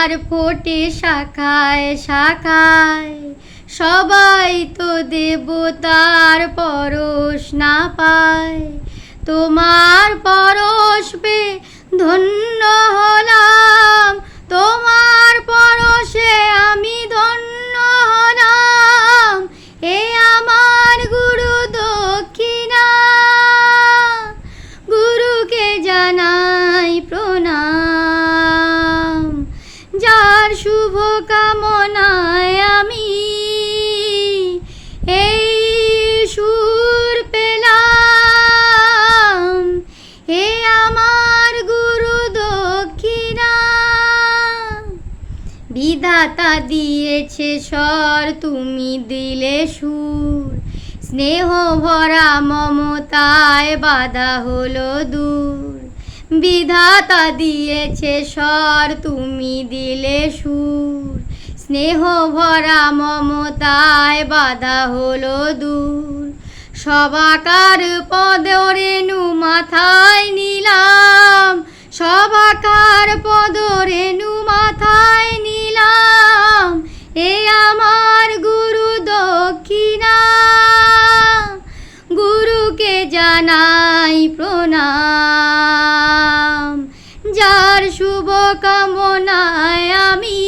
আর ফোটে শাখায় শাখায়, সবাই তো দেবতার পরশ না পায়। তোমার পরশ পেয়ে ধন্য হলাম, তোমার পরশে আমি ধন্য হলাম। এ আমার গুরু দক্ষিণা, গুরুকে জানাই প্রণাম। যার শুভ কামনায় আমি এই সুর পেলাম, হে আমার গুরু দক্ষিণা। বিধাতা দিয়েছে স্বর, তুমি দিলে সুর, স্নেহ ভরা মমতায় বাধা হলো দূর। বিধাতা দিয়েছে স্বর, তুমি দিলে সুর, স্নেহ ভরা মমতায় বাধা হলো দূর। সবাকার পদ রেণু মাথায় নিলাম, সবাকার পদ রেণু মাথায় নিলাম। এ আমার গুরু দক্ষিণা, গুরুকে জানাই প্রণাম। যার শুভ কামনায় আমি